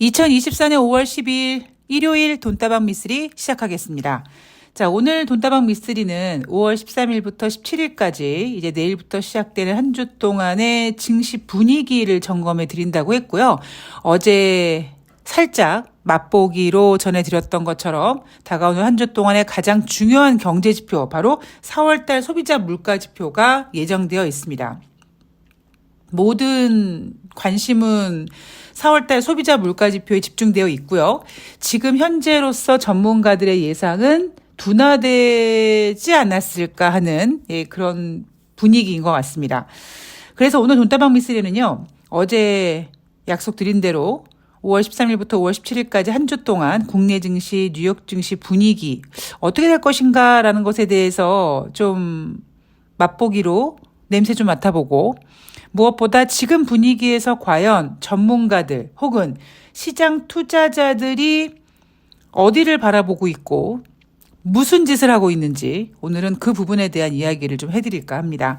2024년 5월 10일 일요일 돈다방 미쓰리 시작하겠습니다. 자, 오늘 돈다방 미쓰리는 5월 13일부터 17일까지 이제 내일부터 시작되는 한 주 동안의 증시 분위기를 점검해 드린다고 했고요. 어제 살짝 맛보기로 전해드렸던 것처럼 다가오는 한 주 동안의 가장 중요한 경제지표, 바로 4월달 소비자 물가지표가 예정되어 있습니다. 모든 관심은 4월달 소비자 물가지표에 집중되어 있고요. 지금 현재로서 전문가들의 예상은 둔화되지 않았을까 하는 그런 분위기인 것 같습니다. 그래서 오늘 돈다방 미쓰리는요, 어제 약속드린 대로 5월 13일부터 5월 17일까지 한 주 동안 국내 증시, 뉴욕 증시 분위기 어떻게 될 것인가라는 것에 대해서 좀 맛보기로 냄새 좀 맡아보고, 무엇보다 지금 분위기에서 과연 전문가들 혹은 시장 투자자들이 어디를 바라보고 있고 무슨 짓을 하고 있는지 오늘은 그 부분에 대한 이야기를 좀 해드릴까 합니다.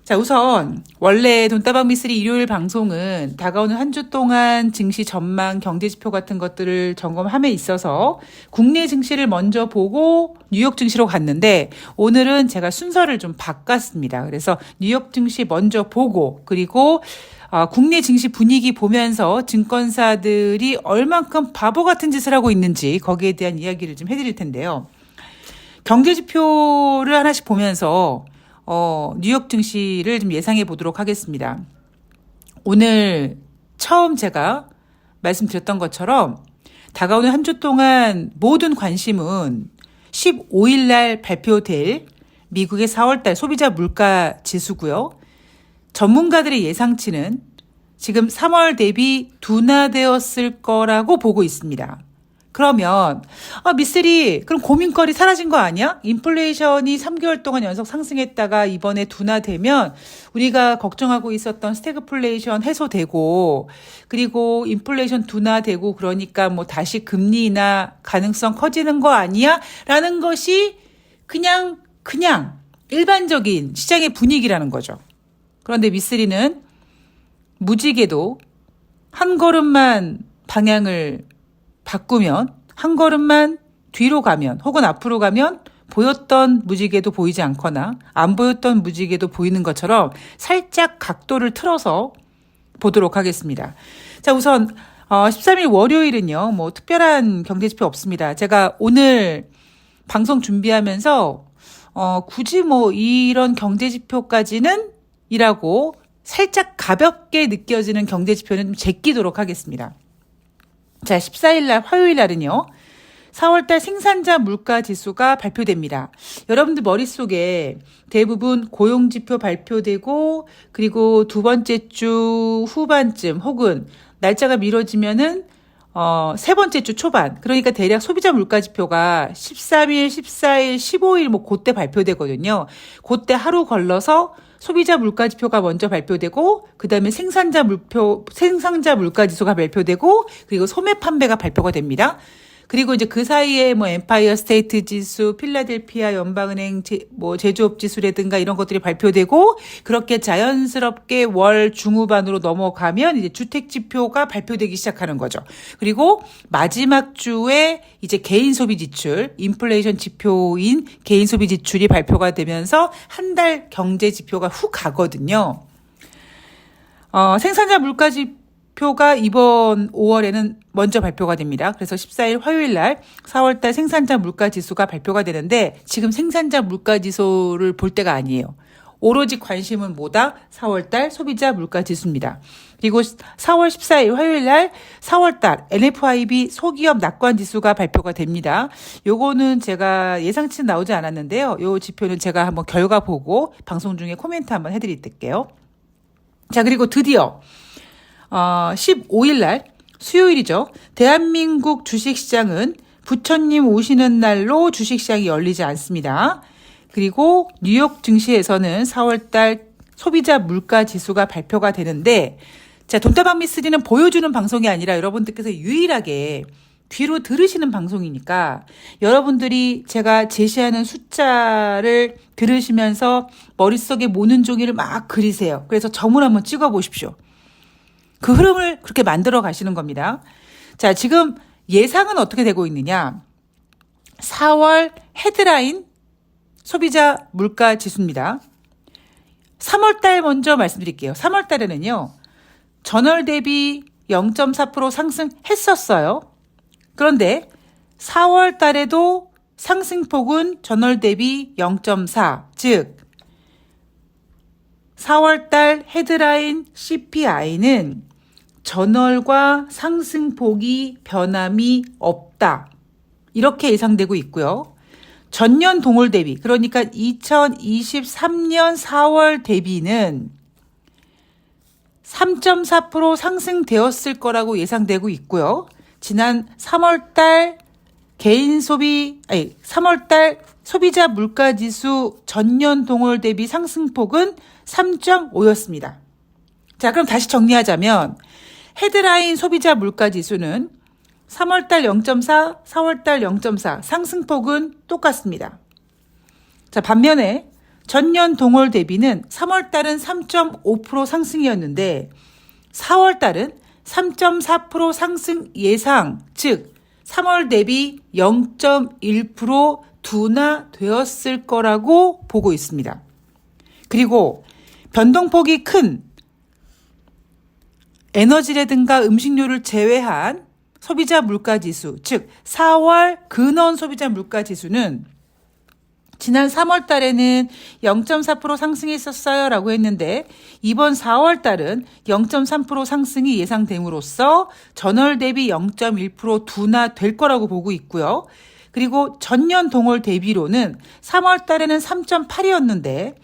자, 우선 원래 돈다방 미쓰리 일요일 방송은 다가오는 한 주 동안 증시 전망, 경제지표 같은 것들을 점검함에 있어서 국내 증시를 먼저 보고 뉴욕 증시로 갔는데, 오늘은 제가 순서를 좀 바꿨습니다. 그래서 뉴욕 증시 먼저 보고, 그리고 국내 증시 분위기 보면서 증권사들이 얼만큼 바보 같은 짓을 하고 있는지 거기에 대한 이야기를 좀 해드릴 텐데요. 경제지표를 하나씩 보면서 뉴욕 증시를 좀 예상해 보도록 하겠습니다. 오늘 처음 제가 말씀드렸던 것처럼 다가오는 한 주 동안 모든 관심은 15일 날 발표될 미국의 4월달 소비자 물가 지수고요. 전문가들의 예상치는 지금 3월 대비 둔화되었을 거라고 보고 있습니다. 그러면 미쓰리, 그럼 고민거리 사라진 거 아니야? 인플레이션이 3개월 동안 연속 상승했다가 이번에 둔화되면 우리가 걱정하고 있었던 스태그플레이션 해소되고, 그리고 인플레이션 둔화되고, 그러니까 뭐 다시 금리 인하 가능성 커지는 거 아니야? 라는 것이 그냥 일반적인 시장의 분위기라는 거죠. 그런데 미쓰리는 무지개도 한 걸음만 방향을 바꾸면, 한 걸음만 뒤로 가면 혹은 앞으로 가면 보였던 무지개도 보이지 않거나 안 보였던 무지개도 보이는 것처럼 살짝 각도를 틀어서 보도록 하겠습니다. 자, 우선 13일 월요일은요, 뭐 특별한 경제지표 없습니다. 제가 오늘 방송 준비하면서 굳이 뭐 이런 경제지표까지는 이라고 살짝 가볍게 느껴지는 경제지표는 좀 제끼도록 하겠습니다. 자, 14일 날 화요일 날은요, 4월달 생산자 물가 지수가 발표됩니다. 여러분들 머릿속에 대부분 고용지표 발표되고, 그리고 두 번째 주 후반쯤 혹은 날짜가 미뤄지면은 세 번째 주 초반, 그러니까 대략 소비자 물가 지표가 13일, 14일, 15일 뭐 그때 발표되거든요. 그때 하루 걸러서 소비자 물가 지표가 먼저 발표되고, 그다음에 생산자 물가 지수가 발표되고, 그리고 소매 판매가 발표가 됩니다. 그리고 이제 그 사이에 뭐 엠파이어 스테이트 지수, 필라델피아 연방은행 제조업 지수라든가 이런 것들이 발표되고, 그렇게 자연스럽게 월 중후반으로 넘어가면 이제 주택 지표가 발표되기 시작하는 거죠. 그리고 마지막 주에 이제 개인 소비 지출, 인플레이션 지표인 개인 소비 지출이 발표가 되면서 한 달 경제 지표가 훅 가거든요. 생산자 물가 지표가 이번 5월에는 먼저 발표가 됩니다. 그래서 14일 화요일 날 4월달 생산자 물가 지수가 발표가 되는데, 지금 생산자 물가 지수를 볼 때가 아니에요. 오로지 관심은 뭐다? 4월달 소비자 물가 지수입니다. 그리고 4월 14일 화요일 날 4월달 NFIB 소기업 낙관 지수가 발표가 됩니다. 요거는 제가 예상치는 나오지 않았는데요. 요 지표는 제가 한번 결과 보고 방송 중에 코멘트 한번 해드릴게요. 자, 그리고 드디어 15일 날 수요일이죠. 대한민국 주식시장은 부처님 오시는 날로 주식시장이 열리지 않습니다. 그리고 뉴욕 증시에서는 4월달 소비자 물가 지수가 발표가 되는데, 자, 돈다방 미쓰리는 보여주는 방송이 아니라 여러분들께서 유일하게 귀로 들으시는 방송이니까 여러분들이 제가 제시하는 숫자를 들으시면서 머릿속에 모는 종이를 막 그리세요. 그래서 점을 한번 찍어 보십시오. 그 흐름을 그렇게 만들어 가시는 겁니다. 자, 지금 예상은 어떻게 되고 있느냐? 4월 헤드라인 소비자 물가 지수입니다. 3월 달 먼저 말씀드릴게요. 3월 달에는요. 전월 대비 0.4% 상승했었어요. 그런데 4월 달에도 상승폭은 전월 대비 0.4, 즉 4월 달 헤드라인 CPI는 전월과 상승폭이 변함이 없다. 이렇게 예상되고 있고요. 전년 동월 대비, 그러니까 2023년 4월 대비는 3.4% 상승되었을 거라고 예상되고 있고요. 지난 3월달 3월달 소비자 물가지수 전년 동월 대비 상승폭은 3.5였습니다. 자, 그럼 다시 정리하자면 헤드라인 소비자 물가지수는 3월달 0.4, 4월달 0.4 상승폭은 똑같습니다. 자, 반면에 전년 동월 대비는 3월달은 3.5% 상승이었는데 4월달은 3.4% 상승 예상, 즉 3월 대비 0.1% 둔화되었을 거라고 보고 있습니다. 그리고 변동폭이 큰 에너지라든가 음식료를 제외한 소비자 물가지수, 즉 4월 근원 소비자 물가지수는 지난 3월 달에는 0.4% 상승했었어요 라고 했는데 이번 4월 달은 0.3% 상승이 예상됨으로써 전월 대비 0.1% 둔화될 거라고 보고 있고요. 그리고 전년 동월 대비로는 3월 달에는 3.8이었는데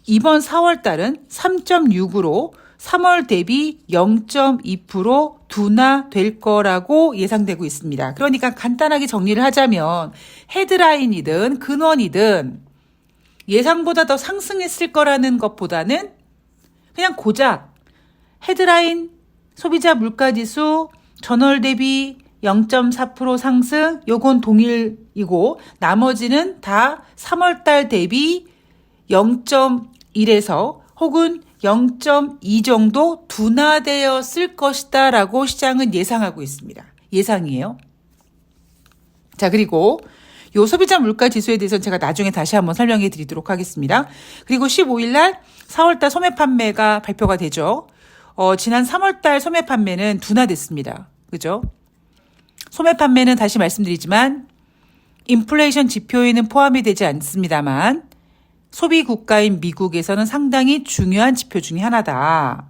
이번 4월 달은 3.6으로 3월 대비 0.2% 둔화될 거라고 예상되고 있습니다. 그러니까 간단하게 정리를 하자면 헤드라인이든 근원이든 예상보다 더 상승했을 거라는 것보다는 그냥 고작 헤드라인 소비자 물가지수 전월 대비 0.4% 상승, 요건 동일이고 나머지는 다 3월 달 대비 0.1에서 혹은 0.2 정도 둔화되었을 것이다 라고 시장은 예상하고 있습니다. 예상이에요. 자, 그리고 요 소비자 물가 지수에 대해서는 제가 나중에 다시 한번 설명해 드리도록 하겠습니다. 그리고 15일 날 4월 달 소매 판매가 발표가 되죠. 지난 3월 달 소매 판매는 둔화됐습니다. 그죠? 소매 판매는 다시 말씀드리지만 인플레이션 지표에는 포함이 되지 않습니다만 소비 국가인 미국에서는 상당히 중요한 지표 중에 하나다.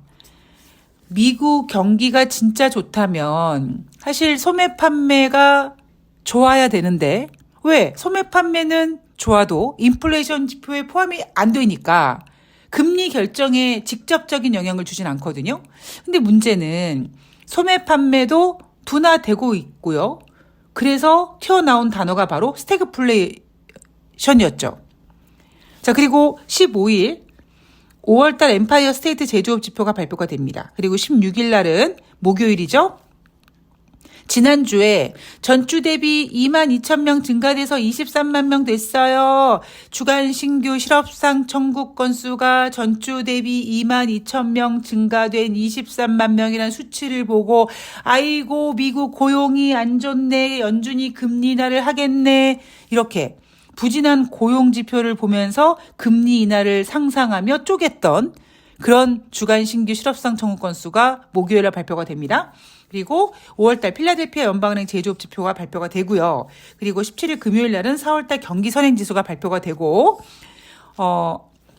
미국 경기가 진짜 좋다면 사실 소매 판매가 좋아야 되는데 왜? 소매 판매는 좋아도 인플레이션 지표에 포함이 안 되니까 금리 결정에 직접적인 영향을 주진 않거든요. 근데 문제는 소매 판매도 둔화되고 있고요. 그래서 튀어나온 단어가 바로 스태그플레이션이었죠. 자, 그리고 15일 5월달 엠파이어 스테이트 제조업 지표가 발표가 됩니다. 그리고 16일 날은 목요일이죠. 지난주에 전주 대비 22,000명 증가돼서 23만 명 됐어요. 주간 신규 실업상 청구 건수가 전주 대비 22,000명 증가된 23만 명이라는 수치를 보고 아이고 미국 고용이 안 좋네. 연준이 금리 인하를 하겠네. 이렇게 부진한 고용 지표를 보면서 금리 인하를 상상하며 쪼갰던 그런 주간 신규 실업상 청구 건수가 목요일에 발표가 됩니다. 그리고 5월달 필라델피아 연방은행 제조업 지표가 발표가 되고요. 그리고 17일 금요일 날은 4월달 경기 선행지수가 발표가 되고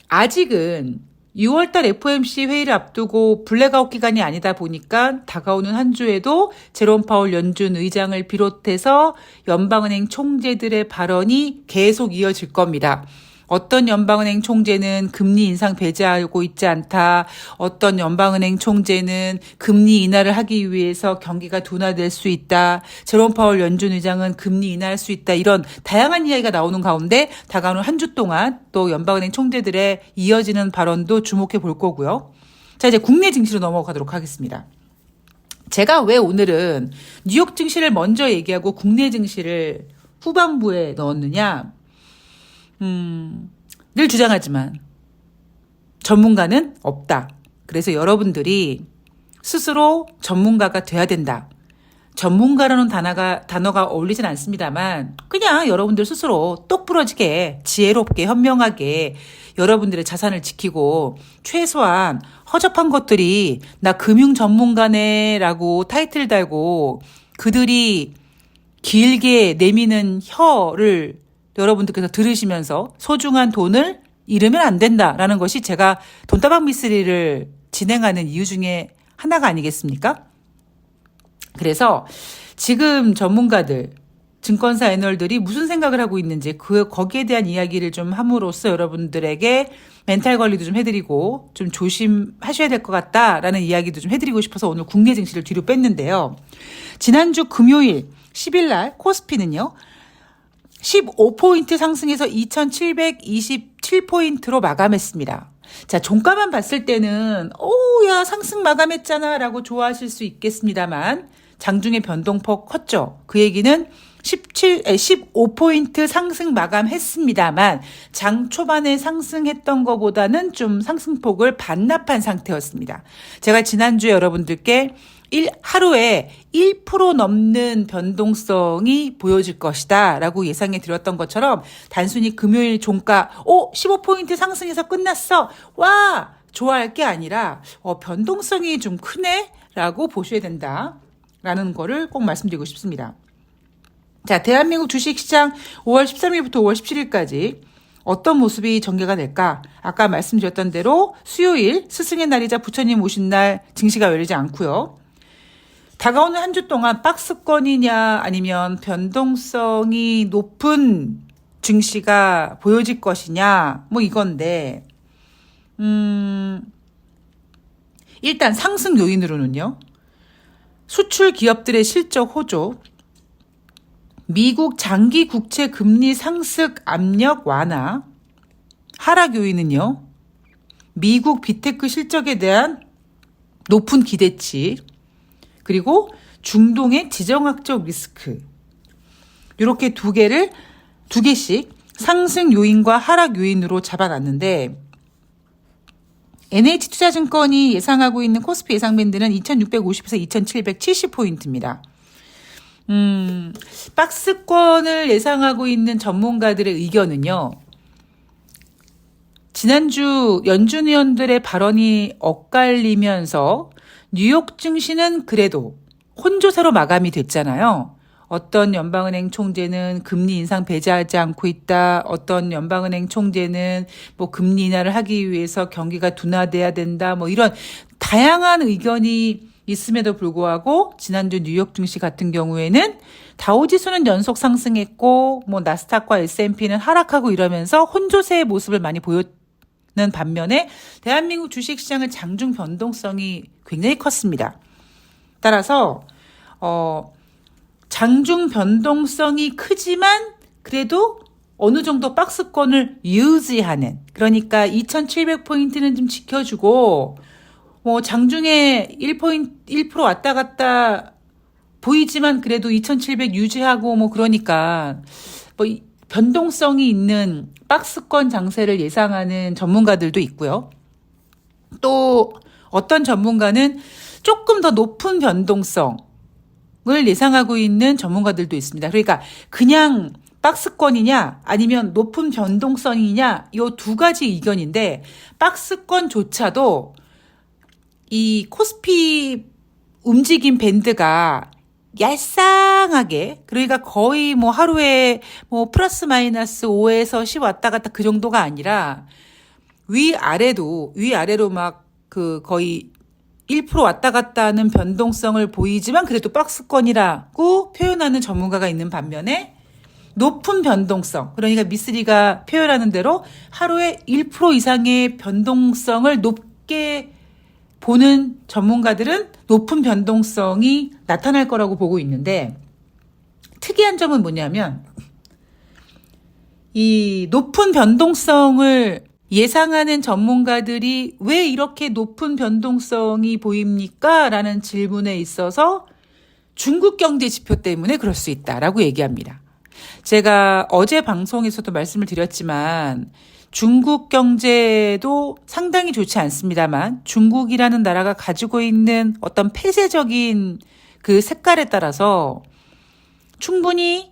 아직은 6월달 FOMC 회의를 앞두고 블랙아웃 기간이 아니다 보니까 다가오는 한 주에도 제롬 파월 연준 의장을 비롯해서 연방은행 총재들의 발언이 계속 이어질 겁니다. 어떤 연방은행 총재는 금리 인상 배제하고 있지 않다. 어떤 연방은행 총재는 금리 인하를 하기 위해서 경기가 둔화될 수 있다. 제롬 파월 연준 의장은 금리 인하할 수 있다. 이런 다양한 이야기가 나오는 가운데 다가오는 한 주 동안 또 연방은행 총재들의 이어지는 발언도 주목해 볼 거고요. 자, 이제 국내 증시로 넘어가도록 하겠습니다. 제가 왜 오늘은 뉴욕 증시를 먼저 얘기하고 국내 증시를 후반부에 넣었느냐? 늘 주장하지만 전문가는 없다. 그래서 여러분들이 스스로 전문가가 돼야 된다. 전문가라는 단어가 어울리진 않습니다만 그냥 여러분들 스스로 똑부러지게 지혜롭게 현명하게 여러분들의 자산을 지키고 최소한 허접한 것들이 나 금융 전문가네라고 타이틀 달고 그들이 길게 내미는 혀를 여러분들께서 들으시면서 소중한 돈을 잃으면 안 된다라는 것이 제가 돈다방 미스리를 진행하는 이유 중에 하나가 아니겠습니까? 그래서 지금 전문가들, 증권사 애널들이 무슨 생각을 하고 있는지 거기에 대한 이야기를 좀 함으로써 여러분들에게 멘탈 관리도 좀 해드리고 좀 조심하셔야 될 것 같다라는 이야기도 좀 해드리고 싶어서 오늘 국내 증시를 뒤로 뺐는데요. 지난주 금요일 10일 날 코스피는요. 15포인트 상승해서 2,727포인트로 마감했습니다. 자, 종가만 봤을 때는 야 상승 마감했잖아 라고 좋아하실 수 있겠습니다만 장중에 변동폭 컸죠. 그 얘기는 15포인트 상승 마감했습니다만 장 초반에 상승했던 것보다는 좀 상승폭을 반납한 상태였습니다. 제가 지난주에 여러분들께 하루에 1% 넘는 변동성이 보여질 것이다 라고 예상해 드렸던 것처럼 단순히 금요일 종가 15포인트 상승해서 끝났어 와 좋아할 게 아니라 변동성이 좀 크네 라고 보셔야 된다 라는 거를 꼭 말씀드리고 싶습니다. 자, 대한민국 주식시장 5월 13일부터 5월 17일까지 어떤 모습이 전개가 될까? 아까 말씀드렸던 대로 수요일 스승의 날이자 부처님 오신 날 증시가 열리지 않고요. 다가오는 한 주 동안 박스권이냐 아니면 변동성이 높은 증시가 보여질 것이냐 뭐 이건데 일단 상승 요인으로는요. 수출 기업들의 실적 호조, 미국 장기 국채 금리 상승 압력 완화, 하락 요인은요. 미국 빅테크 실적에 대한 높은 기대치, 그리고 중동의 지정학적 리스크. 이렇게 두 개씩 상승 요인과 하락 요인으로 잡아놨는데 NH투자증권이 예상하고 있는 코스피 예상 밴드는 2650에서 2770포인트입니다. 박스권을 예상하고 있는 전문가들의 의견은요. 지난주 연준 의원들의 발언이 엇갈리면서 뉴욕 증시는 그래도 혼조세로 마감이 됐잖아요. 어떤 연방은행 총재는 금리 인상 배제하지 않고 있다. 어떤 연방은행 총재는 뭐 금리 인하를 하기 위해서 경기가 둔화돼야 된다. 뭐 이런 다양한 의견이 있음에도 불구하고 지난주 뉴욕 증시 같은 경우에는 다우지수는 연속 상승했고 뭐 나스닥과 S&P는 하락하고 이러면서 혼조세의 모습을 많이 보였는 반면에 대한민국 주식시장은 장중 변동성이 굉장히 컸습니다. 따라서 장중 변동성이 크지만 그래도 어느 정도 박스권을 유지하는, 그러니까 2,700포인트는 좀 지켜주고 뭐 장중에 1% 왔다 갔다 보이지만 그래도 2,700 유지하고 뭐 그러니까 뭐 변동성이 있는 박스권 장세를 예상하는 전문가들도 있고요. 또 어떤 전문가는 조금 더 높은 변동성을 예상하고 있는 전문가들도 있습니다. 그러니까 그냥 박스권이냐 아니면 높은 변동성이냐 이 두 가지 의견인데 박스권조차도 이 코스피 움직임 밴드가 얄쌍하게, 그러니까 거의 뭐 하루에 뭐 플러스 마이너스 5에서 10 왔다 갔다 그 정도가 아니라 위아래로 막 그 거의 1% 왔다 갔다 하는 변동성을 보이지만 그래도 박스권이라고 표현하는 전문가가 있는 반면에 높은 변동성, 그러니까 미쓰리가 표현하는 대로 하루에 1% 이상의 변동성을 높게 보는 전문가들은 높은 변동성이 나타날 거라고 보고 있는데 특이한 점은 뭐냐면 이 높은 변동성을 예상하는 전문가들이 왜 이렇게 높은 변동성이 보입니까? 라는 질문에 있어서 중국 경제 지표 때문에 그럴 수 있다라고 얘기합니다. 제가 어제 방송에서도 말씀을 드렸지만 중국 경제도 상당히 좋지 않습니다만 중국이라는 나라가 가지고 있는 어떤 폐쇄적인 그 색깔에 따라서 충분히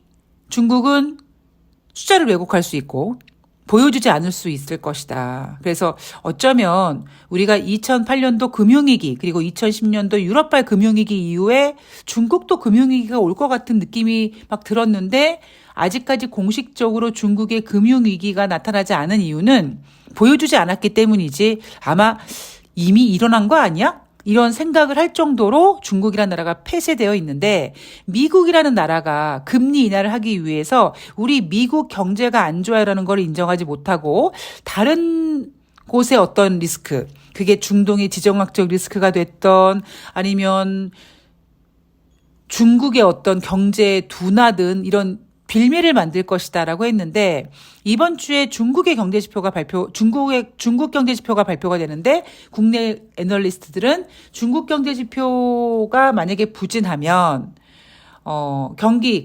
중국은 숫자를 왜곡할 수 있고 보여주지 않을 수 있을 것이다. 그래서 어쩌면 우리가 2008년도 금융위기 그리고 2010년도 유럽발 금융위기 이후에 중국도 금융위기가 올 것 같은 느낌이 막 들었는데 아직까지 공식적으로 중국의 금융위기가 나타나지 않은 이유는 보여주지 않았기 때문이지 아마 이미 일어난 거 아니야? 이런 생각을 할 정도로 중국이라는 나라가 폐쇄되어 있는데 미국이라는 나라가 금리 인하를 하기 위해서 우리 미국 경제가 안 좋아요라는 걸 인정하지 못하고 다른 곳의 어떤 리스크, 그게 중동의 지정학적 리스크가 됐던 아니면 중국의 어떤 경제 둔화든 이런 빌미를 만들 것이다라고 했는데 이번 주에 중국 경제 지표가 발표가 되는데 국내 애널리스트들은 중국 경제 지표가 만약에 부진하면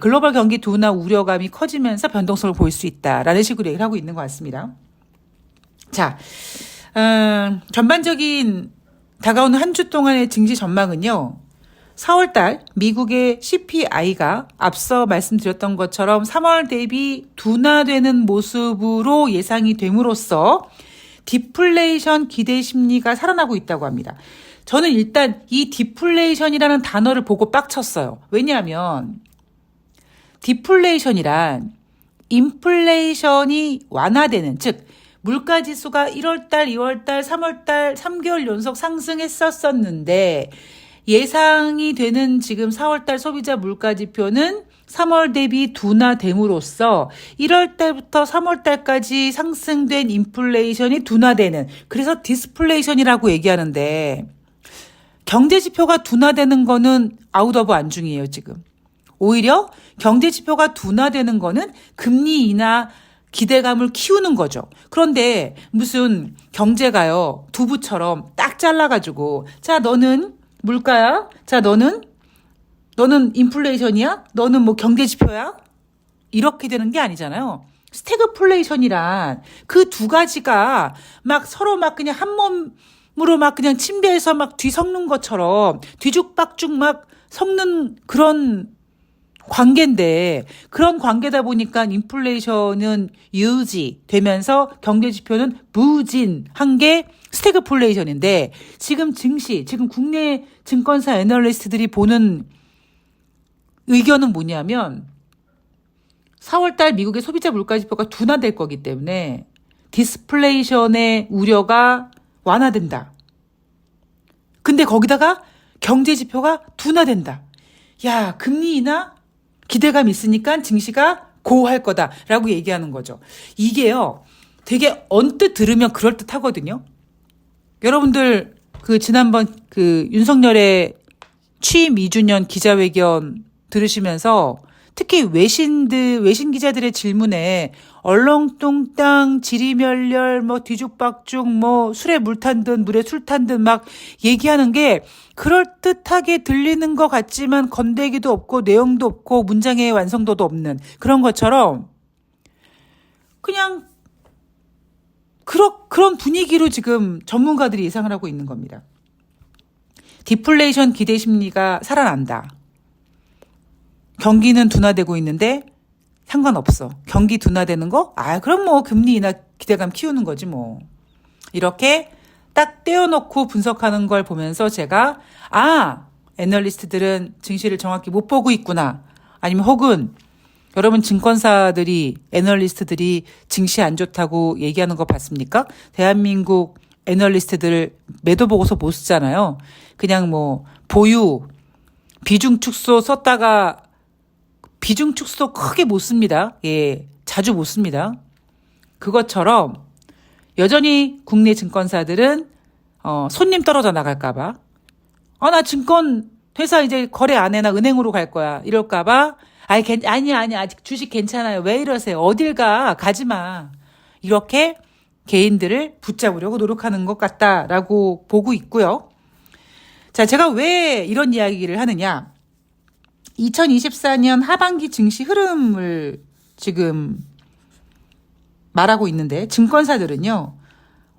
글로벌 경기 둔화 우려감이 커지면서 변동성을 보일 수 있다라는 식으로 얘기를 하고 있는 것 같습니다. 자, 전반적인 다가오는 한 주 동안의 증시 전망은요. 4월달 미국의 CPI가 앞서 말씀드렸던 것처럼 3월 대비 둔화되는 모습으로 예상이 됨으로써 디플레이션 기대 심리가 살아나고 있다고 합니다. 저는 일단 이 디플레이션이라는 단어를 보고 빡쳤어요. 왜냐하면 디플레이션이란 인플레이션이 완화되는, 즉 물가지수가 1월달, 2월달, 3월달 3개월 연속 상승했었는데 예상이 되는 지금 4월달 소비자 물가지표는 3월 대비 둔화됨으로써 1월달부터 3월달까지 상승된 인플레이션이 둔화되는, 그래서 디스플레이션이라고 얘기하는데 경제지표가 둔화되는 거는 아웃 오브 안중이에요 지금. 오히려 경제지표가 둔화되는 거는 금리 인하 기대감을 키우는 거죠. 그런데 무슨 경제가요 두부처럼 딱 잘라가지고 자 너는 물가야? 자, 너는 인플레이션이야? 너는 뭐 경제지표야? 이렇게 되는 게 아니잖아요. 스태그플레이션이란 그 두 가지가 막 서로 막 그냥 한 몸으로 막 그냥 침대에서 막 뒤섞는 것처럼 뒤죽박죽 막 섞는 그런 관계인데 그런 관계다 보니까 인플레이션은 유지되면서 경제지표는 부진한 게 스태그플레이션인데 지금 국내 증권사 애널리스트들이 보는 의견은 뭐냐면 4월달 미국의 소비자 물가지표가 둔화될 거기 때문에 디스플레이션의 우려가 완화된다. 근데 거기다가 경제지표가 둔화된다. 야, 금리 인하 기대감 있으니까 증시가 고할 거다라고 얘기하는 거죠. 이게요, 되게 언뜻 들으면 그럴듯하거든요. 여러분들 지난번 윤석열의 취임 2주년 기자회견 들으시면서 특히 외신 기자들의 질문에 얼렁뚱땅 지리멸렬 뭐 뒤죽박죽 뭐 술에 물 탄 듯 물에 술 탄 듯 막 얘기하는 게 그럴듯하게 들리는 것 같지만 건데기도 없고 내용도 없고 문장의 완성도도 없는 그런 것처럼 그냥 그런 분위기로 지금 전문가들이 예상을 하고 있는 겁니다. 디플레이션 기대 심리가 살아난다. 경기는 둔화되고 있는데 상관없어. 경기 둔화되는 거? 그럼 뭐 금리 인하 기대감 키우는 거지 뭐. 이렇게 딱 떼어놓고 분석하는 걸 보면서 제가 애널리스트들은 증시를 정확히 못 보고 있구나. 아니면 혹은 여러분 증권사들이 애널리스트들이 증시 안 좋다고 얘기하는 거 봤습니까? 대한민국 애널리스트들 매도 보고서 못 쓰잖아요. 그냥 뭐 보유, 비중 축소 썼다가 비중 축소 크게 못 씁니다. 예, 자주 못 씁니다. 그것처럼 여전히 국내 증권사들은 손님 떨어져 나갈까 봐. 나 증권 회사 이제 거래 안 해. 나 은행으로 갈 거야. 이럴까 봐. 아니야. 아직 주식 괜찮아요. 왜 이러세요? 어딜 가? 가지 마. 이렇게 개인들을 붙잡으려고 노력하는 것 같다라고 보고 있고요. 자, 제가 왜 이런 이야기를 하느냐. 2024년 하반기 증시 흐름을 지금 말하고 있는데 증권사들은요.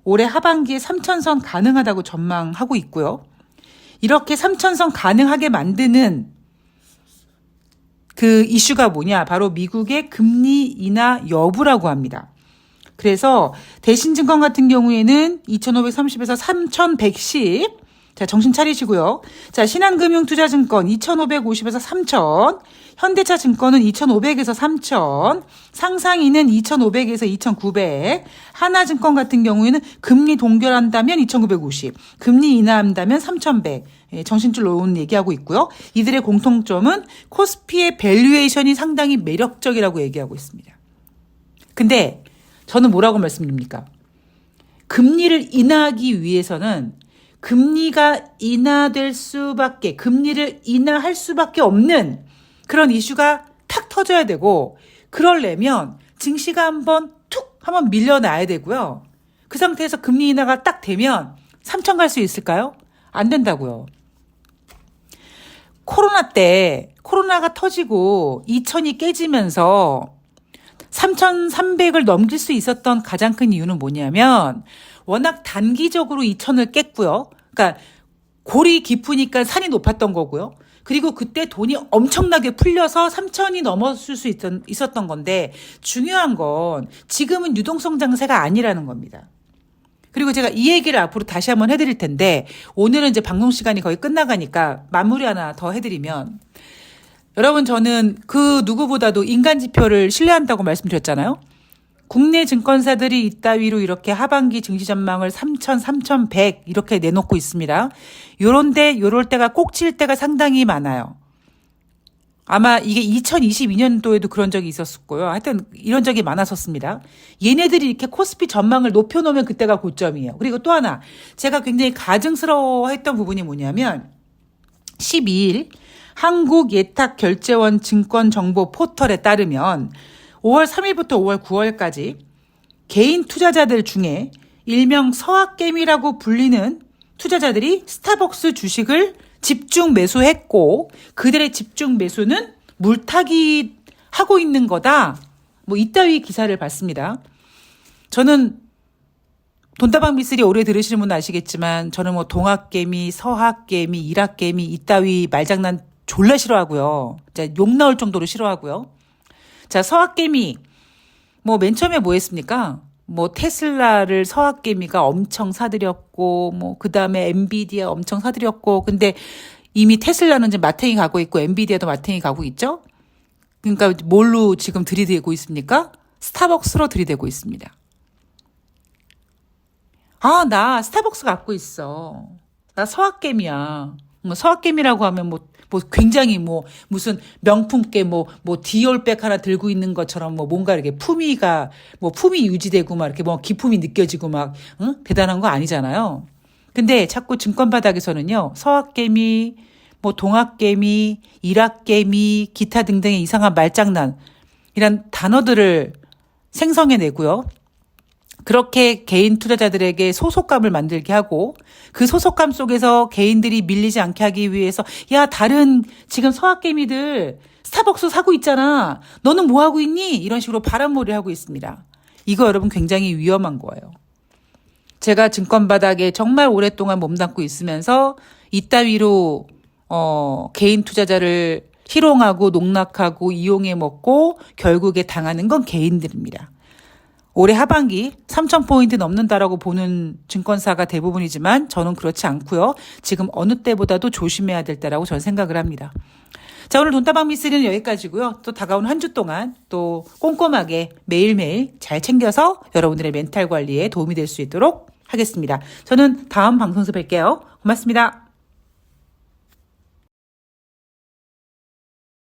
올해 하반기에 3천선 가능하다고 전망하고 있고요. 이렇게 3천선 가능하게 만드는 그 이슈가 뭐냐? 바로 미국의 금리 인하 여부라고 합니다. 그래서 대신증권 같은 경우에는 2,530에서 3,110. 자, 정신 차리시고요. 자, 신한금융투자증권 2,550에서 3,000. 현대차증권은 2,500에서 3,000. 상상이는 2,500에서 2,900. 하나증권 같은 경우에는 금리 동결한다면 2,950. 금리 인하한다면 3,100. 예, 정신줄 놓은 얘기하고 있고요. 이들의 공통점은 코스피의 밸류에이션이 상당히 매력적이라고 얘기하고 있습니다. 근데 저는 뭐라고 말씀드립니까? 금리를 인하하기 위해서는 금리가 인하될 수밖에, 금리를 인하할 수밖에 없는 그런 이슈가 탁 터져야 되고, 그러려면 증시가 한번 밀려나야 되고요. 그 상태에서 금리 인하가 딱 되면 3천 갈 수 있을까요? 안 된다고요. 코로나 때 코로나가 터지고 2천이 깨지면서 3,300을 넘길 수 있었던 가장 큰 이유는 뭐냐면 워낙 단기적으로 2천을 깼고요. 그러니까 골이 깊으니까 산이 높았던 거고요. 그리고 그때 돈이 엄청나게 풀려서 3천이 넘었을 수 있었던 건데 중요한 건 지금은 유동성 장세가 아니라는 겁니다. 그리고 제가 이 얘기를 앞으로 다시 한번 해드릴 텐데 오늘은 이제 방송 시간이 거의 끝나가니까 마무리 하나 더 해드리면 여러분 저는 그 누구보다도 인간 지표를 신뢰한다고 말씀드렸잖아요. 국내 증권사들이 이따위로 이렇게 하반기 증시 전망을 3,000, 3,100 이렇게 내놓고 있습니다. 요럴 때가 꼭 칠 때가 상당히 많아요. 아마 이게 2022년도에도 그런 적이 있었고요. 하여튼 이런 적이 많았었습니다. 얘네들이 이렇게 코스피 전망을 높여놓으면 그때가 고점이에요. 그리고 또 하나 제가 굉장히 가증스러워했던 부분이 뭐냐면 12일 한국예탁결제원 증권정보 포털에 따르면 5월 3일부터 5월 9월까지 개인 투자자들 중에 일명 서학개미라고 불리는 투자자들이 스타벅스 주식을 집중 매수했고 그들의 집중 매수는 물타기 하고 있는 거다. 뭐 이따위 기사를 봤습니다. 저는 돈다방 미쓰리 오래 들으시는 분은 아시겠지만 저는 뭐 동학개미, 서학개미, 일학개미 이따위 말장난 졸라 싫어하고요. 진짜 욕 나올 정도로 싫어하고요. 자, 서학개미 뭐 맨 처음에 뭐 했습니까? 뭐 테슬라를 서학개미가 엄청 사들였고 뭐 그다음에 엔비디아 엄청 사들였고 근데 이미 테슬라는 이제 마탱이 가고 있고 엔비디아도 마탱이 가고 있죠. 그러니까 뭘로 지금 들이대고 있습니까? 스타벅스로 들이대고 있습니다. 아, 나 스타벅스 갖고 있어. 나 서학개미야. 뭐 서학개미라고 하면 뭐 굉장히 무슨 명품계 디올백 하나 들고 있는 것처럼 뭔가 이렇게 품위 유지되고 막 이렇게 기품이 느껴지고 막, 응? 대단한 거 아니잖아요. 근데 자꾸 증권 바닥에서는요, 서학개미, 동학개미, 일학개미, 기타 등등의 이상한 말장난, 이런 단어들을 생성해내고요. 그렇게 개인 투자자들에게 소속감을 만들게 하고 그 소속감 속에서 개인들이 밀리지 않게 하기 위해서 야 다른 지금 서학개미들 스타벅스 사고 있잖아. 너는 뭐 하고 있니? 이런 식으로 바람몰이를 하고 있습니다. 이거 여러분 굉장히 위험한 거예요. 제가 증권 바닥에 정말 오랫동안 몸담고 있으면서 이따위로 개인 투자자를 희롱하고 농락하고 이용해 먹고 결국에 당하는 건 개인들입니다. 올해 하반기 3,000포인트 넘는다라고 보는 증권사가 대부분이지만 저는 그렇지 않고요. 지금 어느 때보다도 조심해야 될 때라고 저는 생각을 합니다. 자, 오늘 돈다방 미쓰리는 여기까지고요. 또 다가온 한 주 동안 또 꼼꼼하게 매일매일 잘 챙겨서 여러분들의 멘탈 관리에 도움이 될 수 있도록 하겠습니다. 저는 다음 방송에서 뵐게요. 고맙습니다.